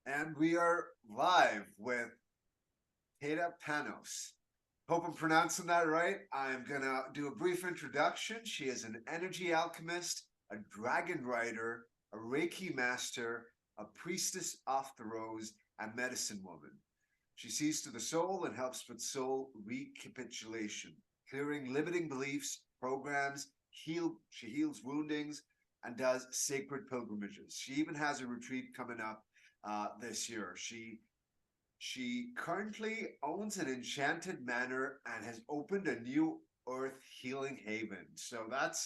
And we are live with Peta Panos. Hope I'm pronouncing that right. I'm going to do a brief introduction. She is an energy alchemist, a dragon rider, a Reiki master, a priestess of the rose, and medicine woman. She sees to the soul and helps with soul recapitulation, clearing limiting beliefs, programs, she heals woundings, and does sacred pilgrimages. She even has a retreat coming up this year. She currently owns an enchanted manor and has opened a new earth healing haven. So that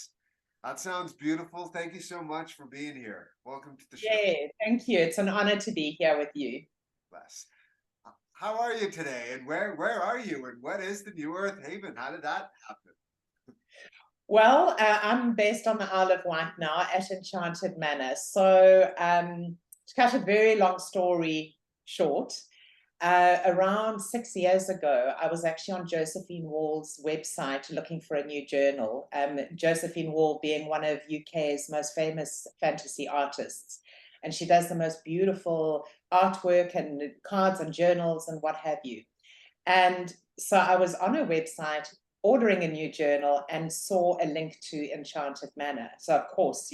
sounds beautiful. Thank you so much for being here. Welcome to the show. Yeah, thank you. It's an honor to be here with you. Bless. How are you today? And where are you? And what is the new earth haven? How did that happen? Well, I'm based on the Isle of Wight now at Enchanted Manor. So, to cut a very long story short, around 6 years ago, I was actually on Josephine Wall's website looking for a new journal. Josephine Wall being one of UK's most famous fantasy artists. And she does the most beautiful artwork and cards and journals and what have you. And so I was on her website ordering a new journal and saw a link to Enchanted Manor. So, of course,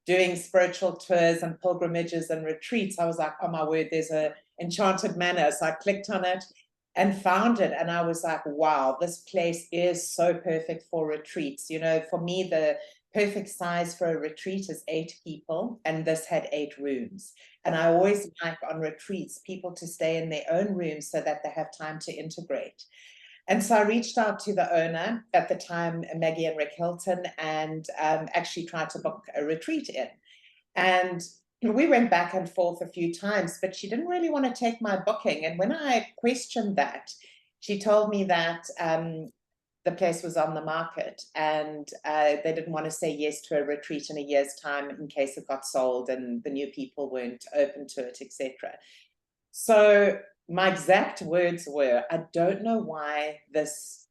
doing spiritual tours and pilgrimages and retreats, I was like, oh my word, there's a Enchanted Manor. So I clicked on it and found it. And I was like, wow, this place is so perfect for retreats. For me, the perfect size for a retreat is 8 people, and this had 8 rooms. And I always like on retreats people to stay in their own rooms so that they have time to integrate. And so I reached out to the owner at the time, Maggie and Rick Hilton, and actually tried to book a retreat in. And we went back and forth a few times, but she didn't really want to take my booking. And when I questioned that, she told me that the place was on the market and they didn't want to say yes to a retreat in a year's time in case it got sold and the new people weren't open to it, etc. So my exact words were, I don't know why this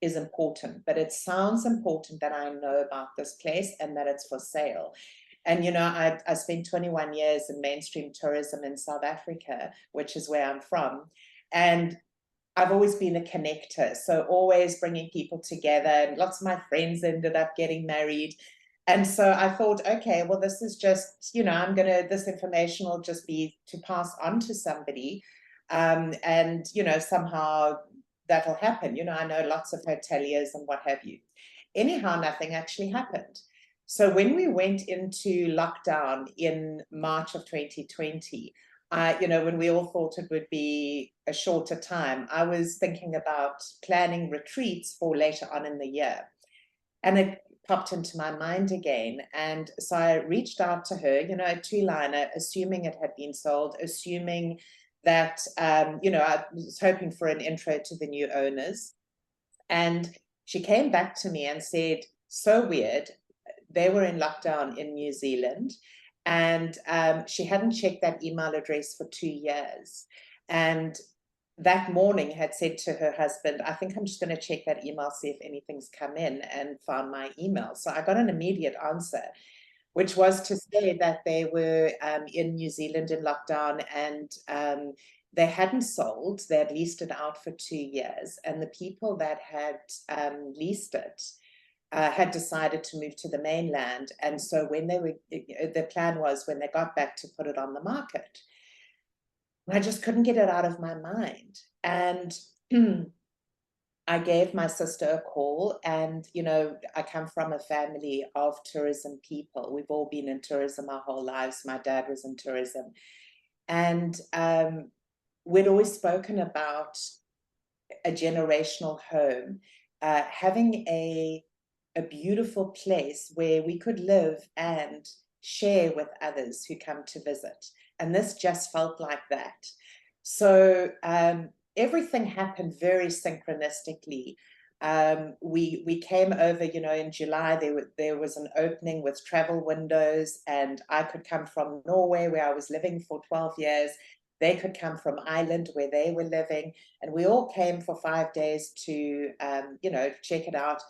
is important, but it sounds important that I know about this place and that it's for sale. And, I spent 21 years in mainstream tourism in South Africa, which is where I'm from. And I've always been a connector, so always bringing people together. And lots of my friends ended up getting married. And so I thought, okay, well, this is just, this information will just be to pass on to somebody. And, somehow that'll happen. I know lots of hoteliers and what have you. Anyhow, nothing actually happened. So when we went into lockdown in March of 2020, when we all thought it would be a shorter time, I was thinking about planning retreats for later on in the year. And it popped into my mind again. And so I reached out to her, a 2-liner, assuming it had been sold, assuming that, I was hoping for an intro to the new owners. And she came back to me and said, so weird. They were in lockdown in New Zealand. And she hadn't checked that email address for 2 years. And that morning had said to her husband, I think I'm just going to check that email, see if anything's come in, and found my email. So I got an immediate answer, which was to say that they were in New Zealand in lockdown and they hadn't sold. They had leased it out for 2 years. And the people that had leased it had decided to move to the mainland. And so the plan was when they got back to put it on the market. I just couldn't get it out of my mind. And I gave my sister a call, and, I come from a family of tourism people. We've all been in tourism our whole lives. My dad was in tourism. And we'd always spoken about a generational home, having a beautiful place where we could live and share with others who come to visit. And this just felt like that. So everything happened very synchronistically. We came over, in July. There was an opening with travel windows, and I could come from Norway, where I was living for 12 years. They could come from Ireland, where they were living, and we all came for 5 days to, check it out.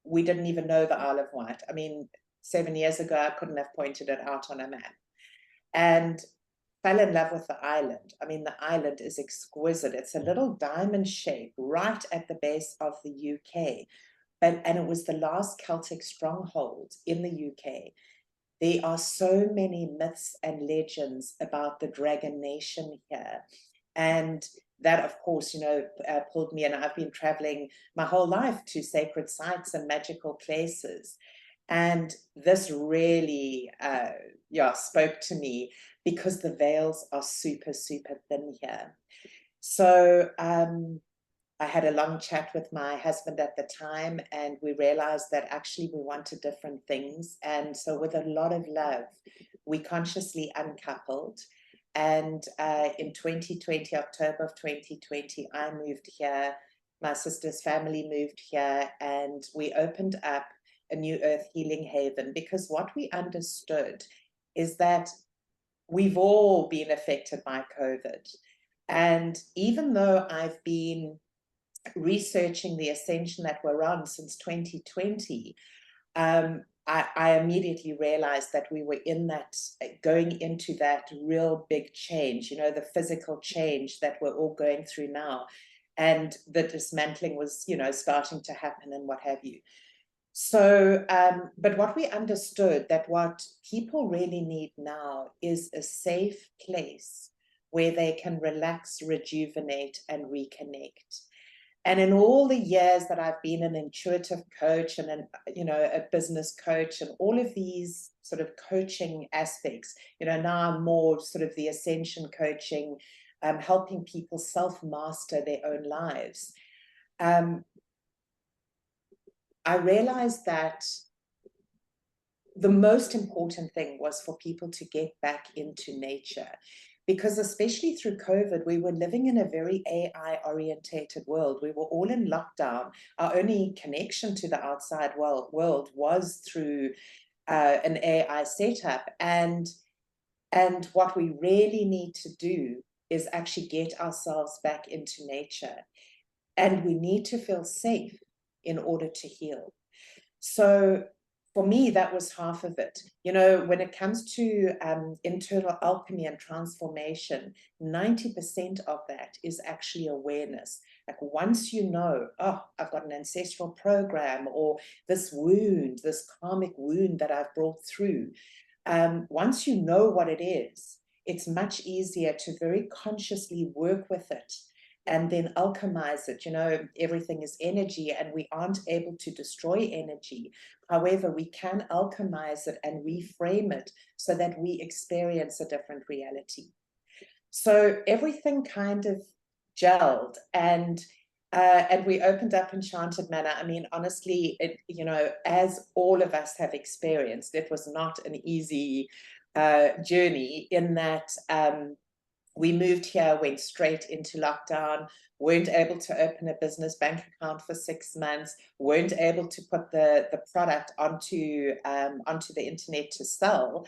We didn't even know the Isle of Wight. I mean, 7 years ago, I couldn't have pointed it out on a map. And fell in love with the island. I mean, the island is exquisite. It's a little diamond shape right at the base of the UK. And it was the last Celtic stronghold in the UK. There are so many myths and legends about the Dragon Nation here. And that, of course, pulled me in. I've been traveling my whole life to sacred sites and magical places. And this really, spoke to me because the veils are super, super thin here. So I had a long chat with my husband at the time, and we realized that actually we wanted different things. And so, with a lot of love, we consciously uncoupled. And in 2020, October of 2020, I moved here. My sister's family moved here, and we opened up a New Earth Healing Haven, because what we understood is that we've all been affected by COVID. And even though I've been researching the ascension that we're on since 2020, I immediately realized that we were in that, going into that real big change, the physical change that we're all going through now. And the dismantling was, starting to happen and what have you. So, but what we understood, that what people really need now is a safe place where they can relax, rejuvenate, and reconnect. And in all the years that I've been an intuitive coach and a business coach and all of these sort of coaching aspects, now I'm more sort of the ascension coaching, helping people self-master their own lives. I realized that the most important thing was for people to get back into nature, because especially through COVID, we were living in a very AI orientated world. We were all in lockdown. Our only connection to the outside world was through an AI setup. And what we really need to do is actually get ourselves back into nature. And we need to feel safe in order to heal. So for me, that was half of it. When it comes to internal alchemy and transformation, 90% of that is actually awareness. Like, once oh, I've got an ancestral program, or this wound, this karmic wound that I've brought through, once you know what it is, it's much easier to very consciously work with it and then alchemize it. Everything is energy, and we aren't able to destroy energy. However, we can alchemize it and reframe it so that we experience a different reality. So everything kind of gelled, and we opened up Enchanted Manor. I mean, honestly, as all of us have experienced, it was not an easy journey, in that we moved here, went straight into lockdown, weren't able to open a business bank account for 6 months, weren't able to put the product onto the internet to sell,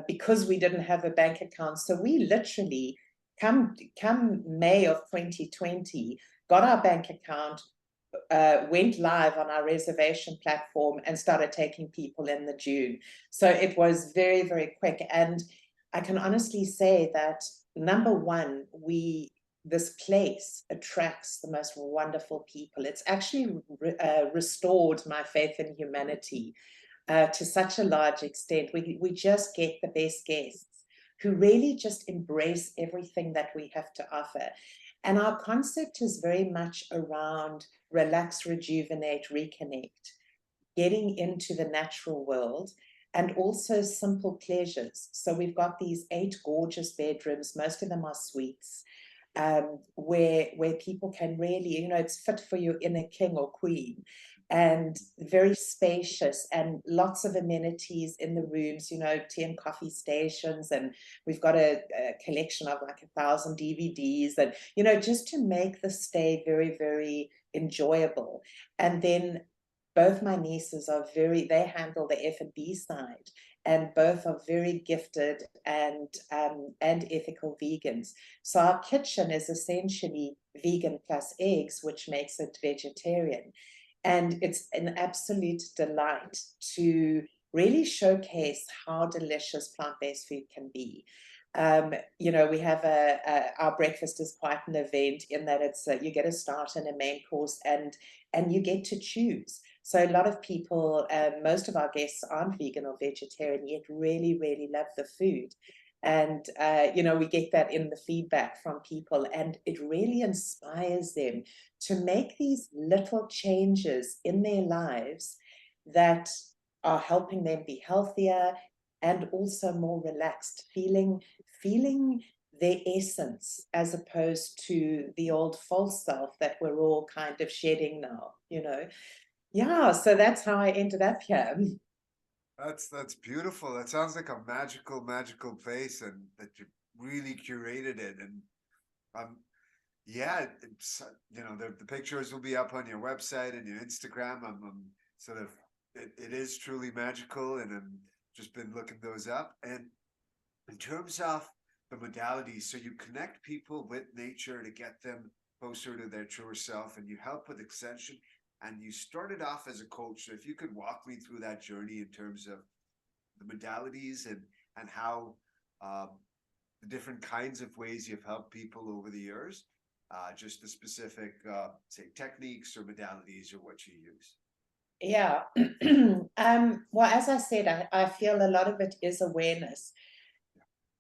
because we didn't have a bank account. So we literally, come May of 2020, got our bank account, went live on our reservation platform, and started taking people in the June. So it was very, very quick. And I can honestly say that, number one, this place attracts the most wonderful people. It's actually restored my faith in humanity to such a large extent. We just get the best guests who really just embrace everything that we have to offer. And our concept is very much around relax, rejuvenate, reconnect, getting into the natural world, and also simple pleasures. So we've got these 8 gorgeous bedrooms. Most of them are suites, where people can really, it's fit for your inner king or queen, and very spacious, and lots of amenities in the rooms, tea and coffee stations. And we've got a collection of like 1,000 DVDs, and, just to make the stay very, very enjoyable. And then both my nieces they handle the F&B side, and both are very gifted and ethical vegans. So our kitchen is essentially vegan plus eggs, which makes it vegetarian. And it's an absolute delight to really showcase how delicious plant-based food can be. You know, we have our breakfast is quite an event in that it's you get a start and a main course, and you get to choose. So a lot of people, most of our guests aren't vegan or vegetarian, yet really, really love the food. And, you know, we get that in the feedback from people, and it really inspires them to make these little changes in their lives that are helping them be healthier and also more relaxed, feeling their essence, as opposed to the old false self that we're all kind of shedding now, you know. Yeah, so that's how I ended up here. That's beautiful. That sounds like a magical place, and that you really curated it. And yeah, it's you know the pictures will be up on your website and your Instagram. I'm sort of it is truly magical, and I'm just been looking those up. And in terms of the modalities, so you connect people with nature to get them closer to their truer self, and you help with extension. And you started off as a coach. So if you could walk me through that journey in terms of the modalities and how um, the different kinds of ways you've helped people over the years, just the specific say techniques or modalities or what you use. Yeah. Well, as I said, I feel a lot of it is awareness.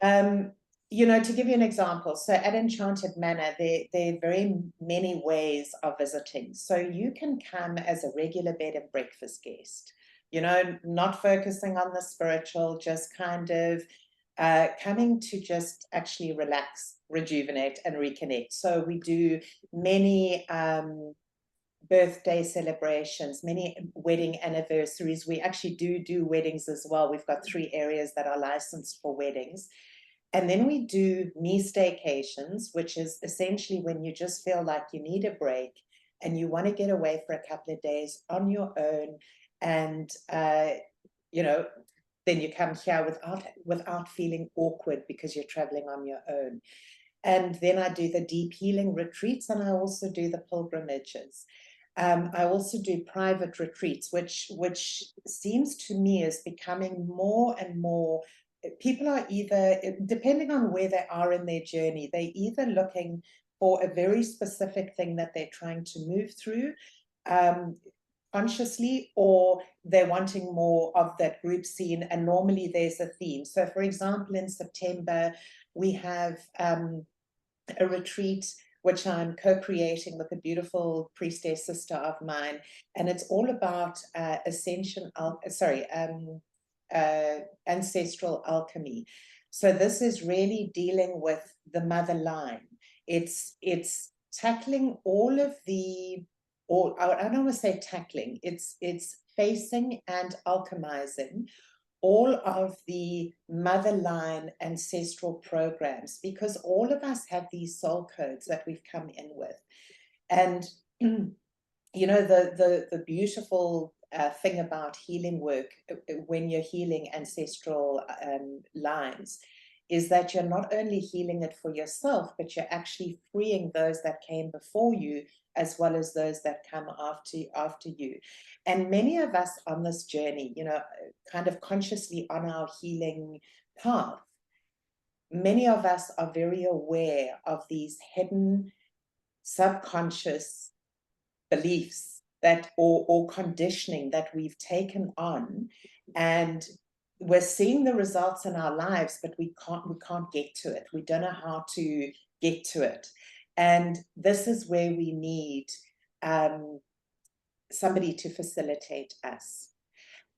Um, you know, to give you an example, so at Enchanted Manor, there are very many ways of visiting. So you can come as a regular bed and breakfast guest, you know, not focusing on the spiritual, just kind of coming to just actually relax, rejuvenate, and reconnect. So we do many birthday celebrations, many wedding anniversaries. We actually do weddings as well. We've got 3 areas that are licensed for weddings. And then we do me staycations, which is essentially when you just feel like you need a break and you want to get away for a couple of days on your own. And, you know, then you come here without feeling awkward because you're traveling on your own. And then I do the deep healing retreats, and I also do the pilgrimages. I also do private retreats, which seems to me is becoming more and more. People are either, depending on where they are in their journey, they're either looking for a very specific thing that they're trying to move through consciously, or they're wanting more of that group scene. And normally there's a theme. So, for example, in September, we have a retreat which I'm co-creating with a beautiful priestess sister of mine, and it's all about ancestral alchemy. So this is really dealing with the mother line. It's tackling all of the, or I don't want to say tackling. It's facing and alchemizing all of the mother line ancestral programs, because all of us have these soul codes that we've come in with. And you know, the beautiful thing about healing work when you're healing ancestral lines is that you're not only healing it for yourself, but you're actually freeing those that came before you as well as those that come after you. And many of us on this journey, you know, kind of consciously on our healing path, many of us are very aware of these hidden subconscious beliefs that or conditioning that we've taken on, and we're seeing the results in our lives, but we can't get to it. We don't know how to get to it. And this is where we need somebody to facilitate us.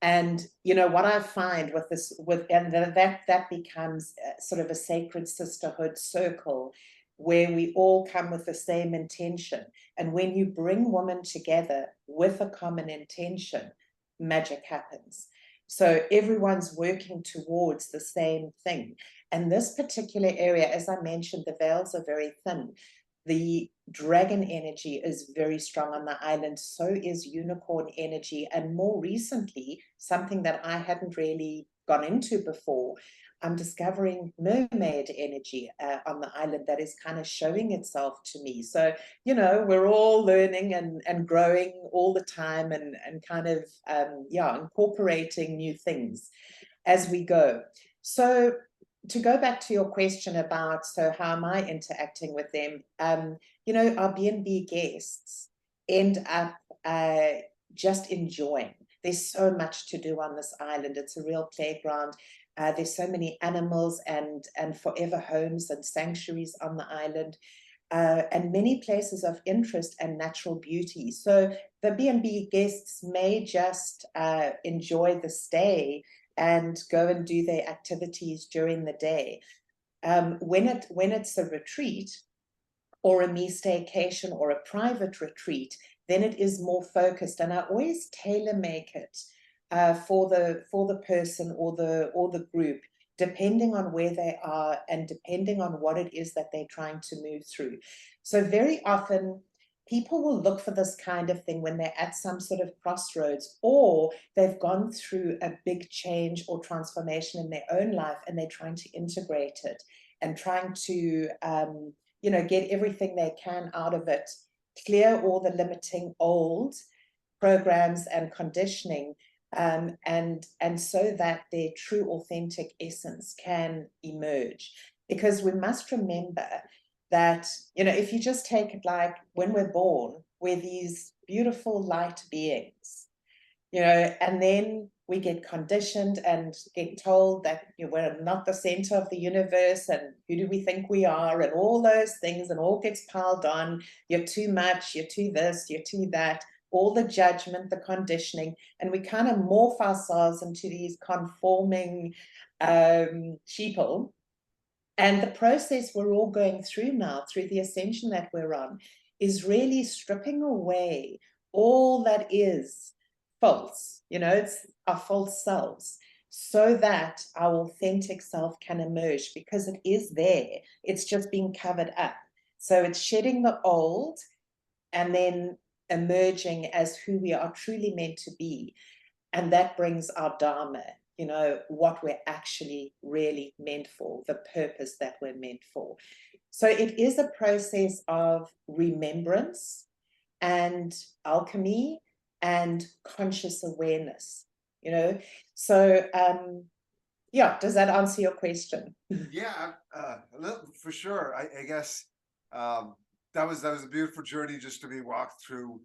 And you know what I find with this, and that becomes sort of a sacred sisterhood circle where we all come with the same intention. And when you bring women together with a common intention, magic happens. So everyone's working towards the same thing. And this particular area, as I mentioned, the veils are very thin. The dragon energy is very strong on the island, so is unicorn energy. And more recently, something that I hadn't really gone into before, I'm discovering mermaid energy on the island that is kind of showing itself to me. So, you know, we're all learning and growing all the time, and kind of, yeah, incorporating new things as we go. So to go back to your question about, so how am I interacting with them? You know, our B&B guests end up just enjoying. There's so much to do on this island. It's a real playground. There's so many animals and forever homes and sanctuaries on the island, and many places of interest and natural beauty. So the B&B guests may just enjoy the stay and go and do their activities during the day. When it's a retreat or a me staycation or a private retreat, then it is more focused, and I always tailor make it for the person or the group, depending on where they are and depending on what it is that they're trying to move through. So very often people will look for this kind of thing when they're at some sort of crossroads, or they've gone through a big change or transformation in their own life and they're trying to integrate it and trying to you know, get everything they can out of it, clear all the limiting old programs and conditioning, and so that their true authentic essence can emerge. Because we must remember that, you know, if you just take it like when we're born, we're these beautiful light beings, you know, and then we get conditioned and get told that, you know, we're not the center of the universe and who do we think we are and all those things, and all gets piled on. You're too much, you're too this, you're too that, all the judgment, the conditioning, and we kind of morph ourselves into these conforming sheeple. And the process we're all going through now, through the ascension that we're on, is really stripping away all that is false, you know, it's our false selves, so that our authentic self can emerge, because it is there. It's just being covered up. So it's shedding the old and then emerging as who we are truly meant to be. And that brings our Dharma, you know, what we're actually really meant for, the purpose that we're meant for. So it is a process of remembrance and alchemy and conscious awareness, you know. So yeah, does that answer your question? Yeah, a little, for sure. I guess that was a beautiful journey just to be walked through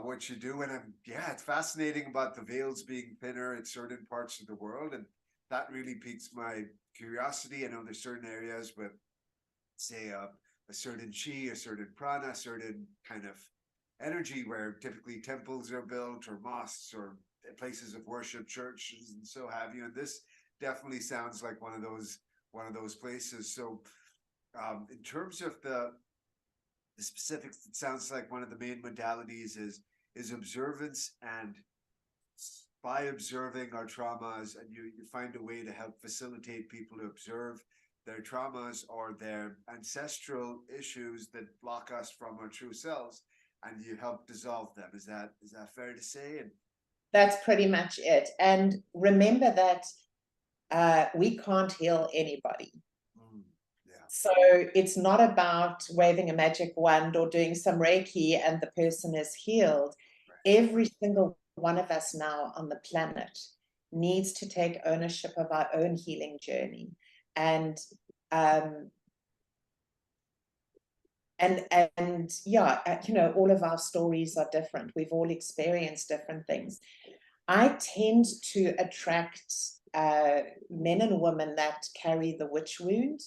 what you do, and yeah, it's fascinating about the veils being thinner in certain parts of the world, and that really piques my curiosity. I know there's certain areas with, say, a certain chi, a certain prana, a certain kind of energy where typically temples are built or mosques or places of worship, churches, and so have you. And this definitely sounds like one of those places. So, in terms of the specifics, it sounds like one of the main modalities is observance, and by observing our traumas, and you find a way to help facilitate people to observe their traumas or their ancestral issues that block us from our true selves, and you help dissolve them. Is that fair to say? And That's pretty much it. And remember that we can't heal anybody. yeah, So it's not about waving a magic wand or doing some Reiki and the person is healed. right. Every single one of us now on the planet needs to take ownership of our own healing journey. And um, yeah, you know, all of our stories are different. We've all experienced different things. I tend to attract men and women that carry the witch wound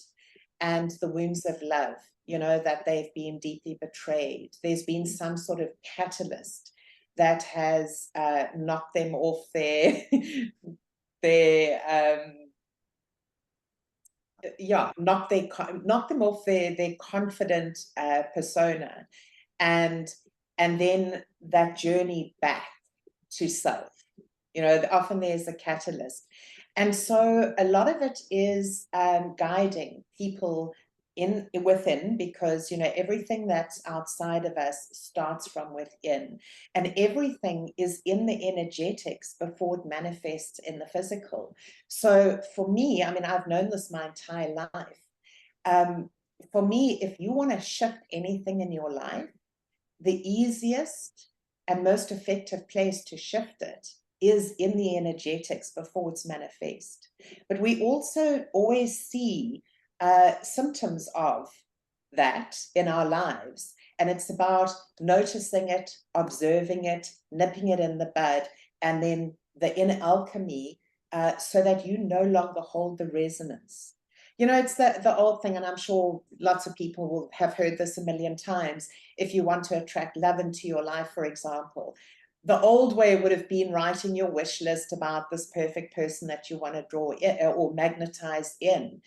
and the wounds of love, you know, that they've been deeply betrayed. There's been some sort of catalyst that has knocked them off their their yeah, knock them off their confident persona, and then that journey back to self. You know, often there's a catalyst, and so a lot of it is guiding people within, because, you know, everything that's outside of us starts from within, and everything is in the energetics before it manifests in the physical. So for me, I mean, I've known this my entire life. For me, if you want to shift anything in your life, the easiest and most effective place to shift it is in the energetics before it's manifest. But we also always see symptoms of that in our lives. And it's about noticing it, observing it, nipping it in the bud, and then the inner alchemy, so that you no longer hold the resonance. You know, it's the old thing, and I'm sure lots of people will have heard this a million times. If you want to attract love into your life, for example, the old way would have been writing your wish list about this perfect person that you want to draw in, or magnetize in.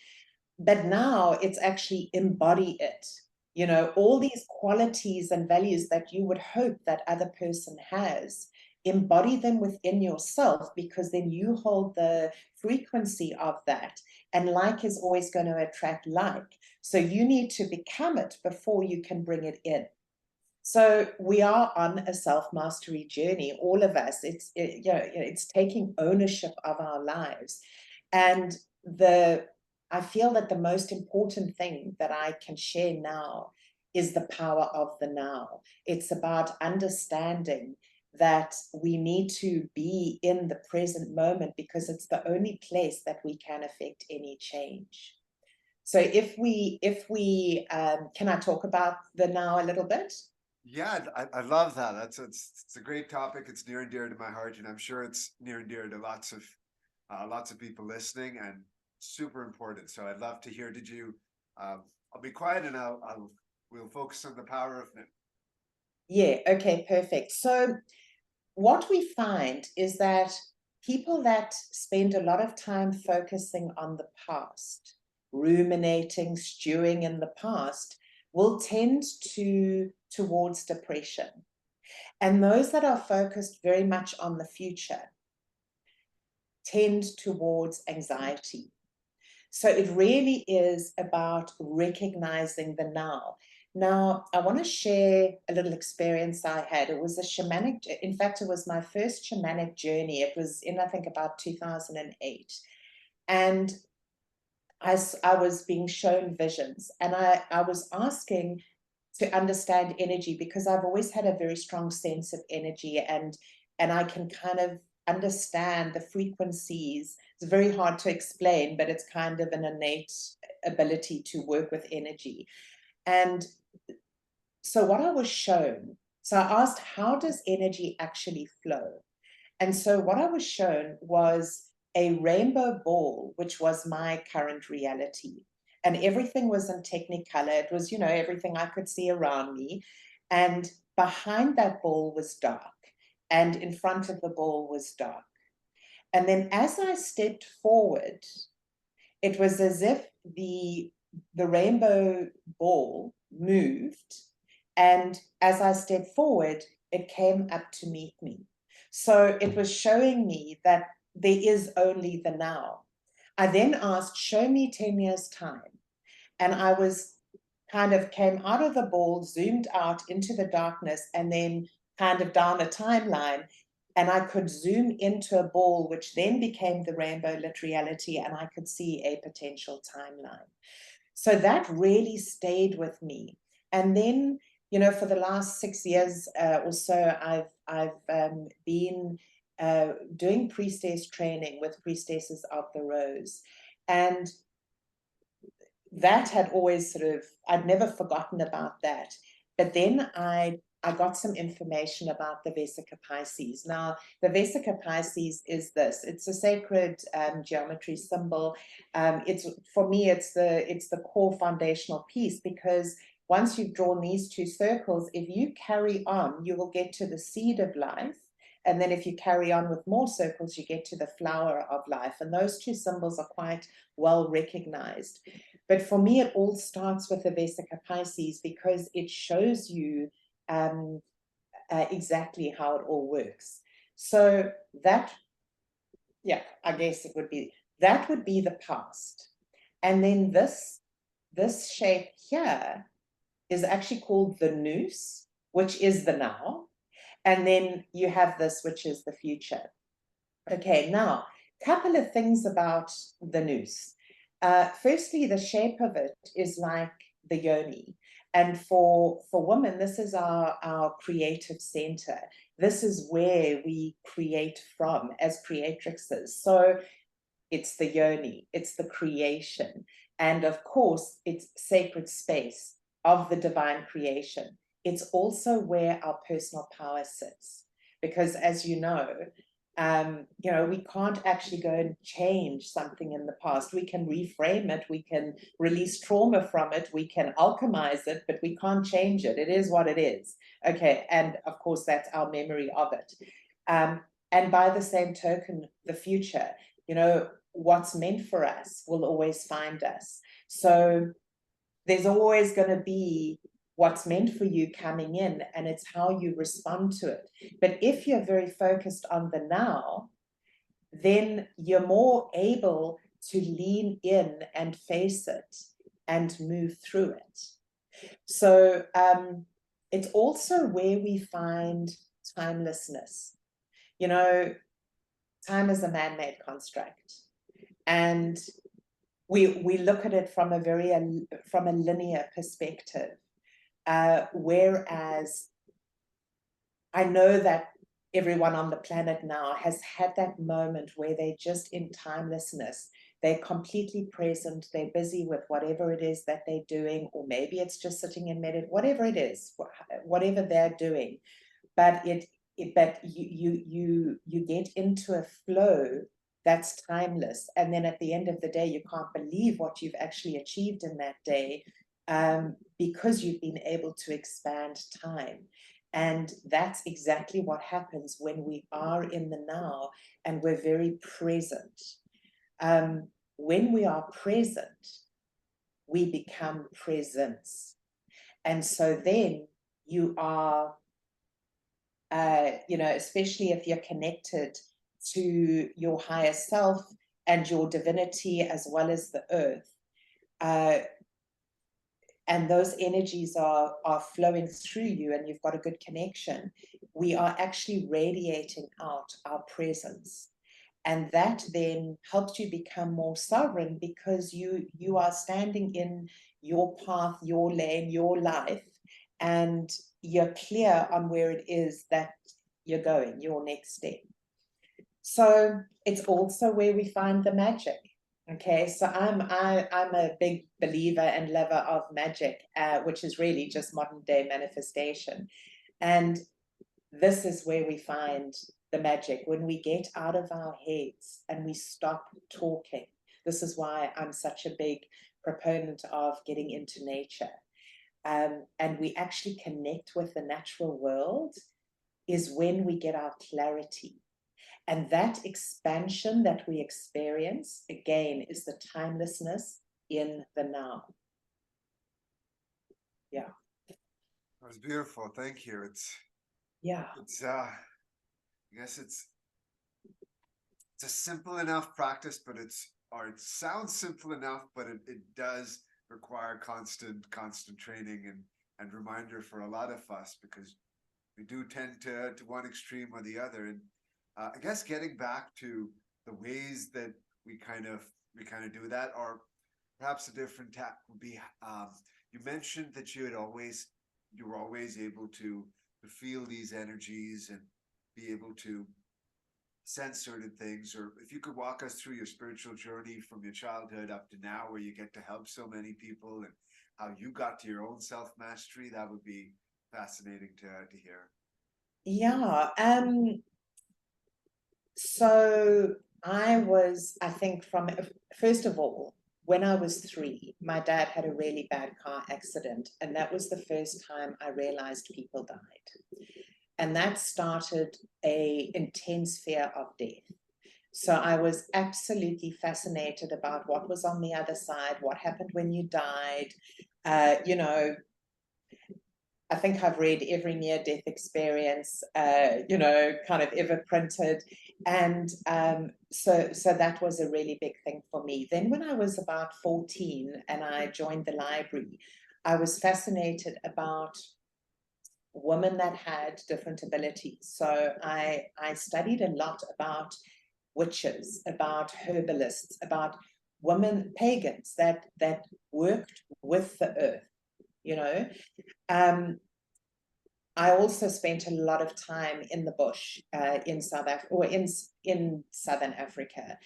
But now it's actually embody it. You know, all these qualities and values that you would hope that other person has, embody them within yourself, because then you hold the frequency of that. And like is always going to attract like. So you need to become it before you can bring it in. So we are on a self-mastery journey, all of us. It's taking ownership of our lives. And I feel that the most important thing that I can share now is the power of the now. It's about understanding that we need to be in the present moment, because it's the only place that we can affect any change. So if we can I talk about the now a little bit? Yeah, I love that. It's a great topic. It's near and dear to my heart, and I'm sure it's near and dear to lots of people listening, and super important. So I'd love to hear. Did you? I'll be quiet, and we'll focus on the power of now. Yeah, okay, perfect. So what we find is that people that spend a lot of time focusing on the past, ruminating, stewing in the past, will tend towards depression. And those that are focused very much on the future tend towards anxiety. So it really is about recognizing the now. Now, I want to share a little experience I had. It was a shamanic, in fact, it was my first shamanic journey. It was in, I think, about 2008. And I was being shown visions, and I was asking to understand energy, because I've always had a very strong sense of energy, and I can kind of understand the frequencies. It's very hard to explain, but it's kind of an innate ability to work with energy. And so what I was shown, so I asked, how does energy actually flow? And so what I was shown was a rainbow ball, which was my current reality. And everything was in technicolor. It was, everything I could see around me. And behind that ball was dark. And in front of the ball was dark. And then as I stepped forward, it was as if the rainbow ball moved. And as I stepped forward, it came up to meet me. So it was showing me that there is only the now. I then asked, show me 10 years' time. And I was kind of came out of the ball, zoomed out into the darkness, and then kind of down a timeline. And I could zoom into a ball, which then became the rainbow lit reality, and I could see a potential timeline. So that really stayed with me. And then, for the last 6 years or so, I've been doing priestess training with Priestesses of the Rose. And that had always I'd never forgotten about that. But then I got some information about the Vesica Pisces. Now, the Vesica Pisces is this. It's a sacred geometry symbol. For me, it's the core foundational piece, because once you've drawn these two circles, if you carry on, you will get to the seed of life. And then if you carry on with more circles, you get to the flower of life. And those two symbols are quite well recognized. But for me, it all starts with the Vesica Pisces, because it shows you exactly how it all works. So that, I guess that would be the past. And then this shape here is actually called the noose, which is the now. And then you have this, which is the future. Okay, now, a couple of things about the noose. Firstly, the shape of it is like the yoni. And for women, this is our creative center. This is where we create from as creatrixes. So it's the yoni, it's the creation. And of course, it's sacred space of the divine creation. It's also where our personal power sits. Because as you know, we can't actually go and change something in the past. We can reframe it, we can release trauma from it, we can alchemize it, but we can't change it. It is what it is. Okay, and of course, that's our memory of it. And by the same token, the future, you know, what's meant for us will always find us. So there's always going to be what's meant for you coming in, and it's how you respond to it. But if you're very focused on the now, then you're more able to lean in and face it and move through it. So it's also where we find timelessness. You know, time is a man-made construct, and we look at it from a linear perspective. Whereas I know that everyone on the planet now has had that moment where they're just in timelessness. They're completely present. They're busy with whatever it is that they're doing, or maybe it's just sitting in meditation, whatever it is, whatever they're doing. But you get into a flow that's timeless, and then at the end of the day, you can't believe what you've actually achieved in that day, because you've been able to expand time. And that's exactly what happens when we are in the now and we're very present. When we are present, we become presence. And so then you are, you know, especially if you're connected to your higher self and your divinity as well as the earth, and those energies are flowing through you and you've got a good connection, we are actually radiating out our presence. And that then helps you become more sovereign, because you are standing in your path, your lane, your life, and you're clear on where it is that you're going, your next step. So it's also where we find the magic. Okay, so I'm a big believer and lover of magic, which is really just modern day manifestation. And this is where we find the magic, when we get out of our heads and we stop talking. This is why I'm such a big proponent of getting into nature. And we actually connect with the natural world is when we get our clarity. And that expansion that we experience, again, is the timelessness in the now. Yeah. That was beautiful. Thank you. Yeah. I guess it's a simple enough practice, but it sounds simple enough, but it does require constant training and reminder for a lot of us, because we do tend to one extreme or the other. And I guess getting back to the ways that we kind of do that, or perhaps a different tack would be, you mentioned that you were always able to feel these energies and be able to sense certain things. Or if you could walk us through your spiritual journey from your childhood up to now, where you get to help so many people, and how you got to your own self-mastery, that would be fascinating to hear. Yeah. So I think first of all, when I was 3, my dad had a really bad car accident, and that was the first time I realized people died. And that started an intense fear of death. So I was absolutely fascinated about what was on the other side, what happened when you died. You know, I think I've read every near-death experience, you know, kind of ever printed. And so that was a really big thing for me. Then when I was about 14 and I joined the library, I was fascinated about women that had different abilities. So I studied a lot about witches, about herbalists, about women, pagans that worked with the earth, you know. I also spent a lot of time in the bush in South Africa, or in Southern Africa.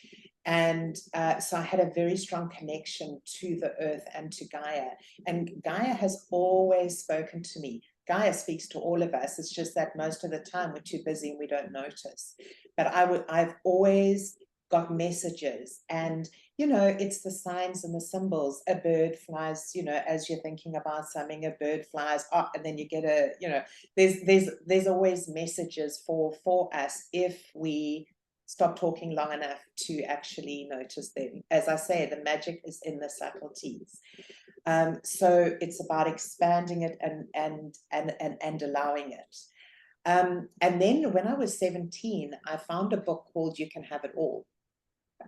And so I had a very strong connection to the earth and to Gaia. And Gaia has always spoken to me. Gaia speaks to all of us. It's just that most of the time we're too busy and we don't notice. But I've always got messages, and it's the signs and the symbols. A bird flies, as you're thinking about something, a bird flies up, and then you get there's always messages for us if we stop talking long enough to actually notice them. As I say, the magic is in the subtleties. So it's about expanding it and allowing it. And then when I was 17, I found a book called You Can Have It All.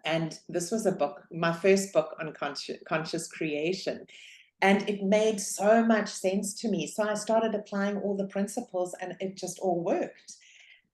And this was a book, my first book on conscious creation. And it made so much sense to me. So I started applying all the principles, and it just all worked.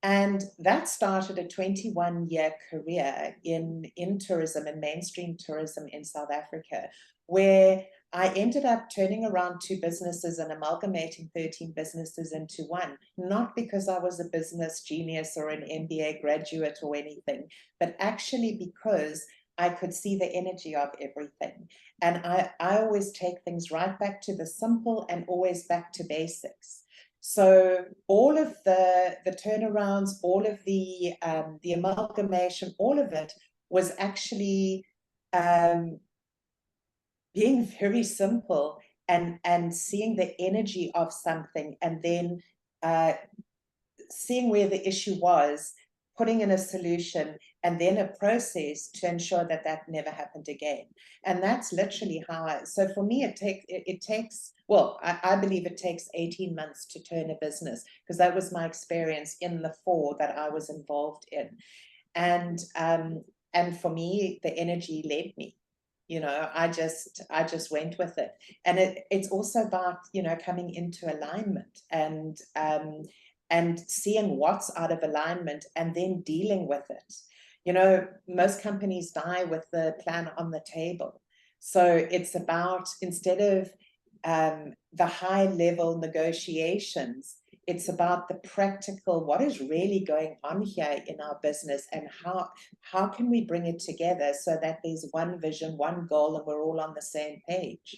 And that started a 21-year career in tourism and mainstream tourism in South Africa, where I ended up turning around 2 businesses and amalgamating 13 businesses into one, not because I was a business genius or an MBA graduate or anything, but actually because I could see the energy of everything. And I always take things right back to the simple and always back to basics. So all of the turnarounds, all of the amalgamation, all of it was actually being very simple and seeing the energy of something, and then seeing where the issue was, putting in a solution, and then a process to ensure that that never happened again. And that's literally how so for me, it takes, well, I believe it takes 18 months to turn a business, because that was my experience in the 4 that I was involved in. And for me, the energy led me. I just went with it. And it's also about, coming into alignment and seeing what's out of alignment and then dealing with it. Most companies die with the plan on the table. So it's about, instead of the high level negotiations, it's about the practical, what is really going on here in our business, and how can we bring it together so that there's one vision, one goal, and we're all on the same page.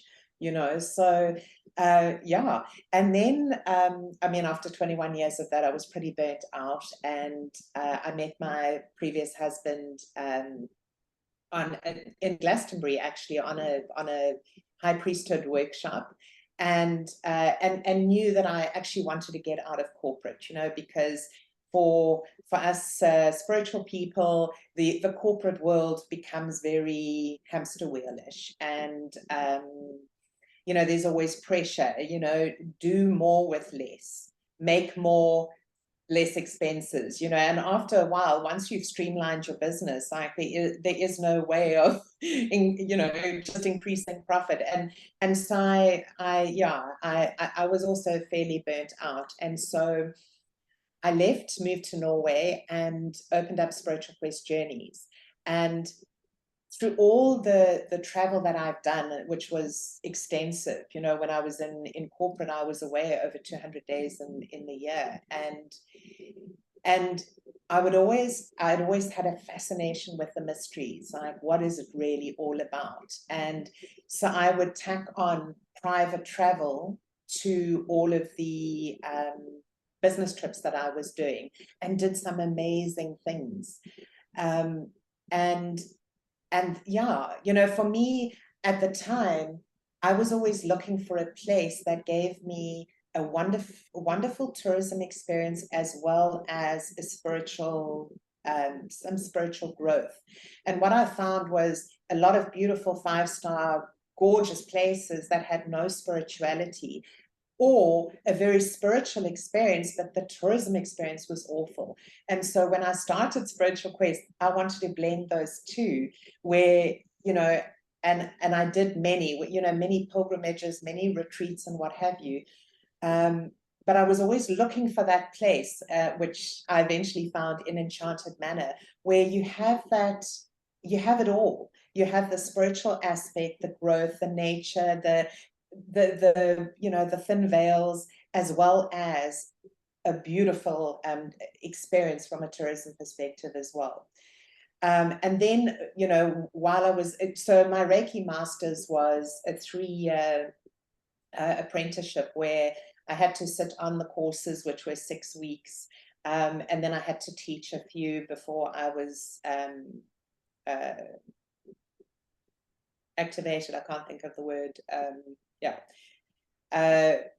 So yeah. And then after 21 years of that, I was pretty burnt out, and I met my previous husband in Glastonbury, actually, on a high priesthood workshop, and knew that I actually wanted to get out of corporate, because for us spiritual people, the corporate world becomes very hamster wheelish, and there's always pressure, do more with less, make more, less expenses, and after a while, once you've streamlined your business, like there is no way of just increasing profit. And so I was also fairly burnt out, and so I left, moved to Norway, and opened up Spiritual Quest Journeys. And through all the travel that I've done, which was extensive, when I was in corporate, I was away over 200 days in the year. And I'd always had a fascination with the mysteries, like, what is it really all about? And so I would tack on private travel to all of the business trips that I was doing, and did some amazing things. And yeah, for me at the time, I was always looking for a place that gave me a wonderful tourism experience, as well as a some spiritual growth. And what I found was a lot of beautiful 5-star, gorgeous places that had no spirituality, or a very spiritual experience, but the tourism experience was awful. And so when I started Spiritual Quest, I wanted to blend those two, where, and I did many pilgrimages, many retreats, and what have you. But I was always looking for that place, which I eventually found in Enchanted Manor, where you have it all. You have the spiritual aspect, the growth, the nature, the thin veils, as well as a beautiful experience from a tourism perspective as well. And then, while I was, so my Reiki Masters was a 3-year apprenticeship where I had to sit on the courses, which were 6 weeks. And then I had to teach a few before I was activated. I can't think of the word.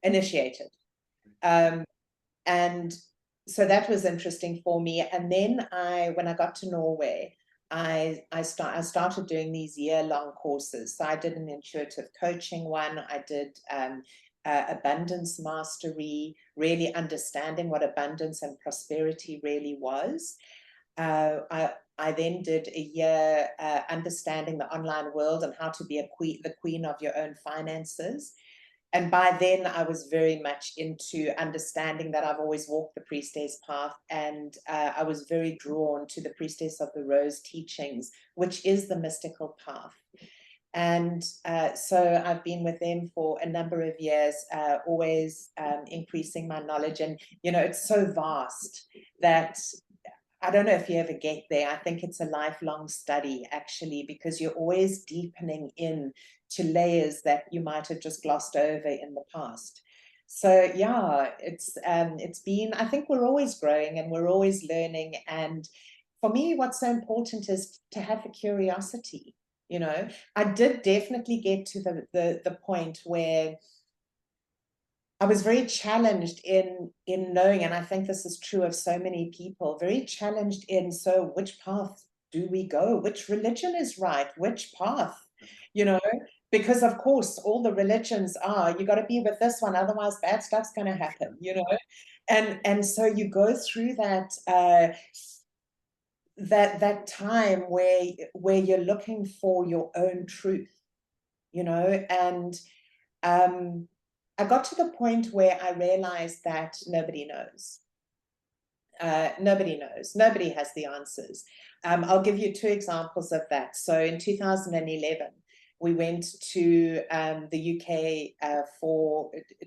Initiated. And so that was interesting for me. And then when I got to Norway, I started doing these year-long courses. So I did an intuitive coaching one. I did abundance mastery, really understanding what abundance and prosperity really was. I then did a year understanding the online world and how to be the queen of your own finances. And by then I was very much into understanding that I've always walked the priestess path, and I was very drawn to the priestess of the rose teachings, which is the mystical path. And so I've been with them for a number of years, always increasing my knowledge. And, it's so vast that I don't know if you ever get there. I think it's a lifelong study, actually, because you're always deepening in to layers that you might have just glossed over in the past. So yeah, it's been, I think we're always growing and we're always learning. And for me, what's so important is to have the curiosity. I did definitely get to the point where I was very challenged in knowing, and I think this is true of so many people, very challenged in, so which path do we go? Which religion is right? Which path? Because of course all the religions are, you got to be with this one, otherwise bad stuff's going to happen, and so you go through that that time where you're looking for your own truth, and I got to the point where I realized that nobody knows. Nobody knows. Nobody has the answers. I'll give you 2 examples of that. So in 2011, we went to the UK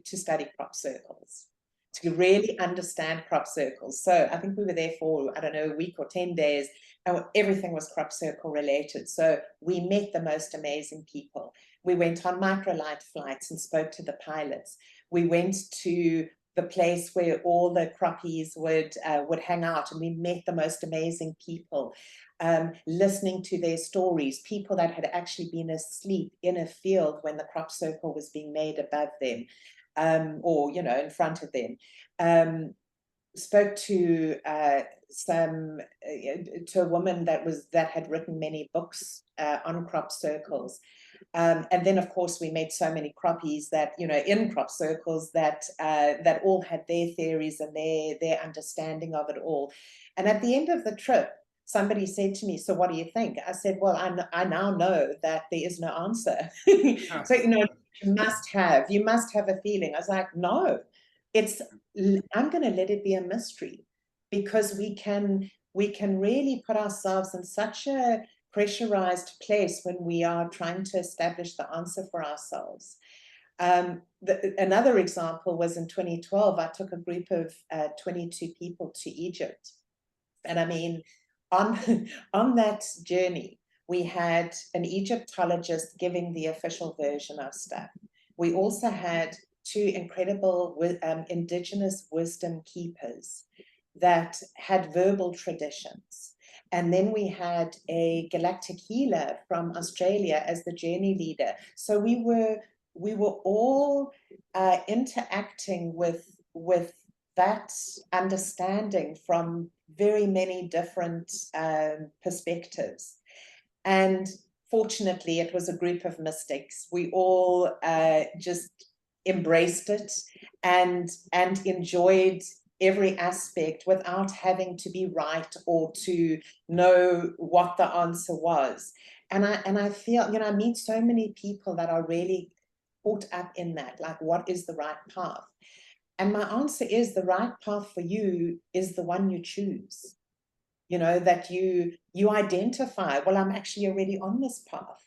to study crop circles, to really understand crop circles. So I think we were there for, I don't know, a week or 10 days, and everything was crop circle related. So we met the most amazing people. We went on microlight flights and spoke to the pilots. We went to the place where all the croppies would hang out, and we met the most amazing people, listening to their stories, people that had actually been asleep in a field when the crop circle was being made above them, or in front of them. Spoke to a woman that had written many books on crop circles. And then, of course, we met so many croppies that, in crop circles that all had their theories and their understanding of it all. And at the end of the trip, somebody said to me, so what do you think? I said, well, I now know that there is no answer. So, you must have a feeling. I was like, no, I'm going to let it be a mystery, because we can really put ourselves in such a pressurized place when we are trying to establish the answer for ourselves. Another example was in 2012, I took a group of 22 people to Egypt. And I mean, on that journey, we had an Egyptologist giving the official version of stuff. We also had 2 incredible indigenous wisdom keepers that had verbal traditions. And then we had a galactic healer from Australia as the journey leader. So we were all interacting with that understanding from very many different perspectives. And fortunately, it was a group of mystics. We all just embraced it and enjoyed every aspect without having to be right or to know what the answer was. And I feel, I meet so many people that are really caught up in that, like, what is the right path? And my answer is, the right path for you is the one you choose. That you identify, well, I'm actually already on this path.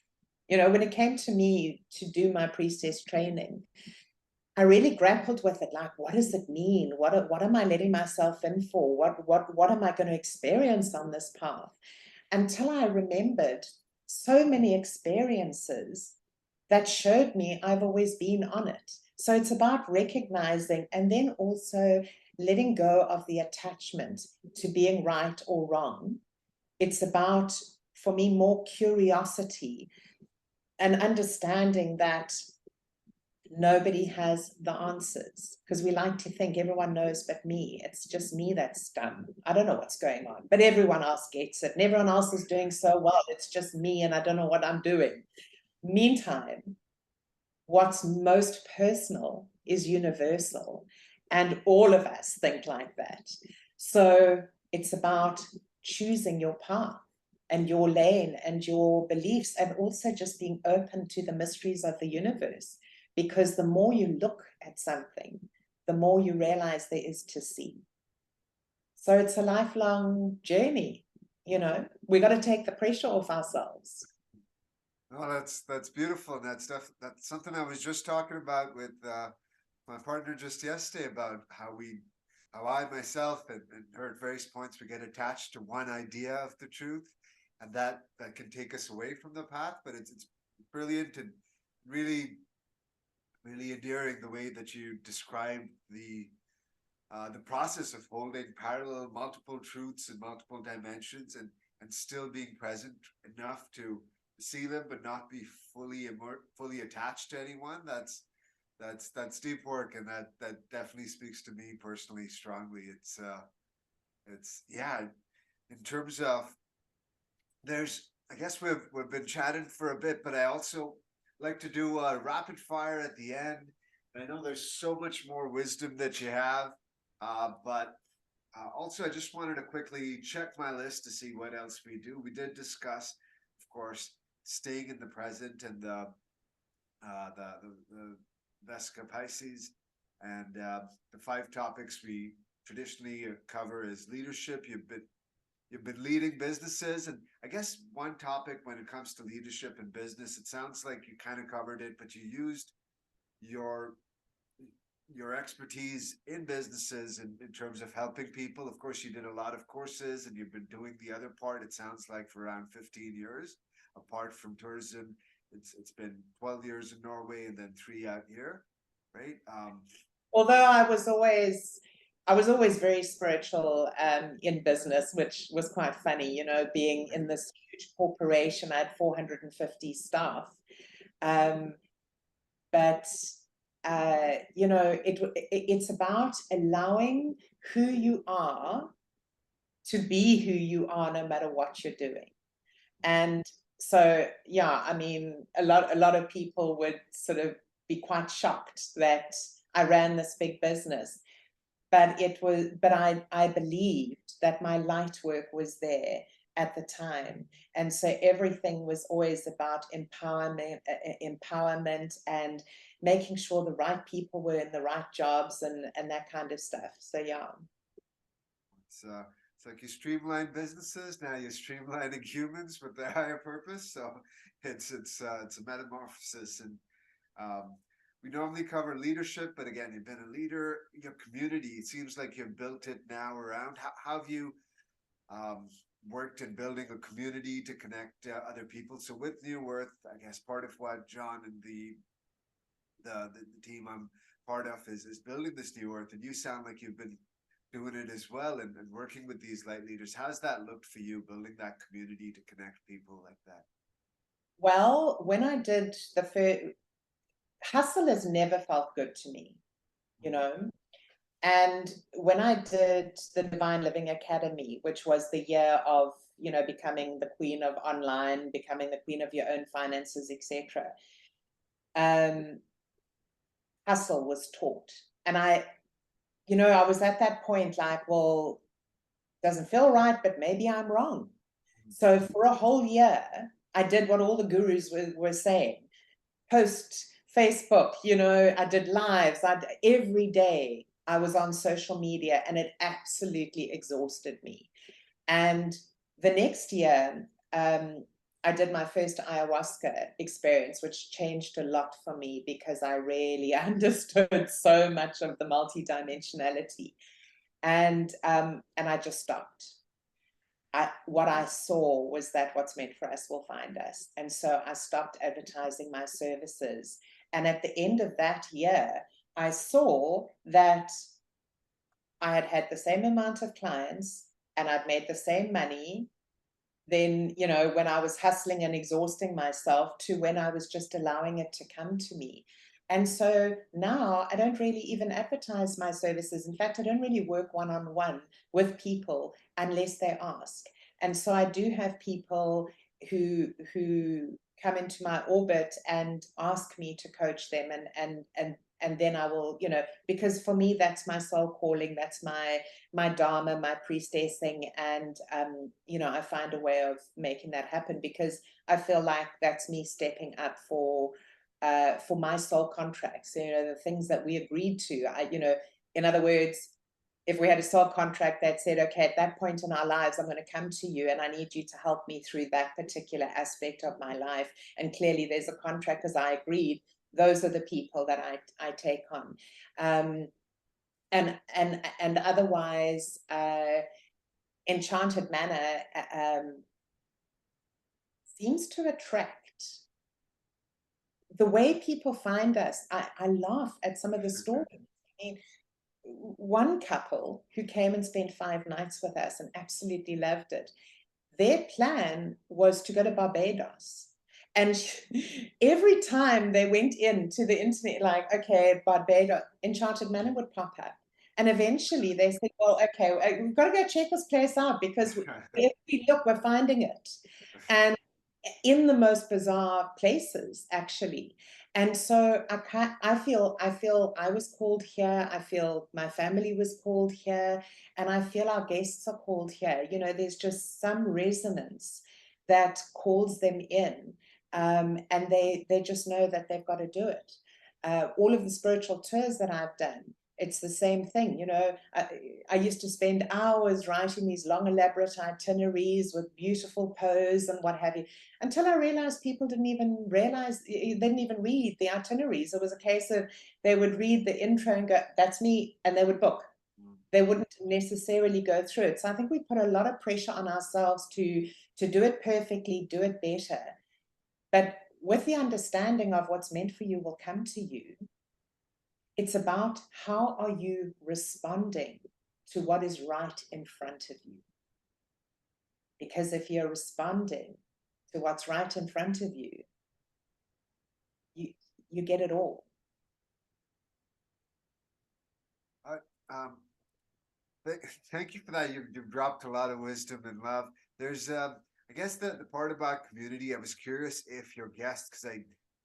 You know, when it came to me to do my priestess training, I really grappled with it. Like, what does it mean? What am I letting myself in for? What am I going to experience on this path? Until I remembered so many experiences that showed me I've always been on it. So it's about recognizing and then also letting go of the attachment to being right or wrong. It's about, for me, more curiosity and understanding that nobody has the answers, because we like to think everyone knows but me. It's just me that's dumb. I don't know what's going on, but everyone else gets it and everyone else is doing so well. It's just me and I don't know what I'm doing. Meantime, what's most personal is universal, and all of us think like that. So it's about choosing your path and your lane and your beliefs, and also just being open to the mysteries of the universe, because the more you look at something, the more you realize there is to see. So it's a lifelong journey. You know, we got to take the pressure off ourselves. Oh, that's beautiful. And that's something I was just talking about with my partner just yesterday, about how I myself and her at various points, we get attached to one idea of the truth, and that can take us away from the path. But it's brilliant and really really endearing the way that you describe the process of holding parallel multiple truths in multiple dimensions, and still being present enough to see them but not be fully attached to anyone. That's deep work, and that definitely speaks to me personally strongly. It's yeah, in terms of, there's, I guess we've been chatting for a bit, but I also like to do a rapid fire at the end. I know there's so much more wisdom that you have, but also I just wanted to quickly check my list to see what else we do. We did discuss, of course, staying in the present, and the Vesica Pisces, and the 5 topics we traditionally cover is leadership. You've been leading businesses, and I guess one topic when it comes to leadership and business, it sounds like you kind of covered it, but you used your your expertise in businesses in terms of helping people. Of course, you did a lot of courses, and you've been doing the other part, it sounds like, for around 15 years. Apart from tourism, it's been 12 years in Norway and then 3 out here, right? Although I was always very spiritual in business, which was quite funny, you know, being in this huge corporation. I had 450 staff. Um, but you know, it's about allowing who you are to be who you are, no matter what you're doing. And so, yeah, I mean, a lot of people would sort of be quite shocked that I ran this big business, but I believed that my light work was there at the time, and so everything was always about empowerment and making sure the right people were in the right jobs and that kind of stuff. So yeah. It's like you streamline businesses, now you're streamlining humans with their higher purpose. So it's a metamorphosis, and um, we normally cover leadership, but again, you've been a leader. Your community, it seems like you've built it now around. How have you um, worked in building a community to connect other people? So with New Earth, I guess part of what John and the team I'm part of is building this New Earth, and you sound like you've been doing it as well, and working with these light leaders. How's that looked for you, building that community to connect people like that? Well, when I did the first, hustle has never felt good to me, you know. And when I did the Divine Living Academy, which was the year of, you know, becoming the queen of online, becoming the queen of your own finances, etc., hustle was taught. And you know, I was at that point like, well, doesn't feel right, but maybe I'm wrong. So for a whole year, I did what all the gurus were saying. Post Facebook, you know, I did lives. Every day I was on social media, and it absolutely exhausted me. And the next year, I did my first ayahuasca experience, which changed a lot for me because I really understood so much of the multidimensionality. And I just stopped. What I saw was that what's meant for us will find us. And so I stopped advertising my services. And at the end of that year, I saw that I had had the same amount of clients and I'd made the same money then, you know, when I was hustling and exhausting myself to when I was just allowing it to come to me. And so now I don't really even advertise my services. In fact, I don't really work one-on-one with people unless they ask. And so I do have people who come into my orbit and ask me to coach them and then I will, you know, because for me that's my soul calling, that's my dharma, my priestessing, and you know, I find a way of making that happen because I feel like that's me stepping up for my soul contracts, you know, the things that we agreed to. You know, in other words, if we had a soul contract that said, okay, at that point in our lives, I'm going to come to you and I need you to help me through that particular aspect of my life. And clearly there's a contract because I agreed. Those are the people that I take on. And otherwise, Enchanted Manor seems to attract. The way people find us, I laugh at some of the stories. I mean, one couple who came and spent 5 nights with us and absolutely loved it, their plan was to go to Barbados. And every time they went into the internet, like, okay, Barbados, Enchanted Manor would pop up. And eventually they said, well, okay, we've got to go check this place out because if we look, we're finding it. And in the most bizarre places, actually. And so I feel I was called here. I feel my family was called here. And I feel our guests are called here. You know, there's just some resonance that calls them in. And they just know that they've got to do it. All of the spiritual tours that I've done, it's the same thing. You know, I used to spend hours writing these long, elaborate itineraries with beautiful pose and what have you, until I realized people didn't even realize, they didn't even read the itineraries. It was a case of they would read the intro and go, that's me, and they would book. They wouldn't necessarily go through it. So I think we put a lot of pressure on ourselves to do it perfectly, do it better. But with the understanding of what's meant for you will come to you, it's about how are you responding to what is right in front of you. Because if you're responding to what's right in front of you, you get it all. Thank you for that. You've dropped a lot of wisdom and love. There's I guess the part about community, I was curious if your guests, because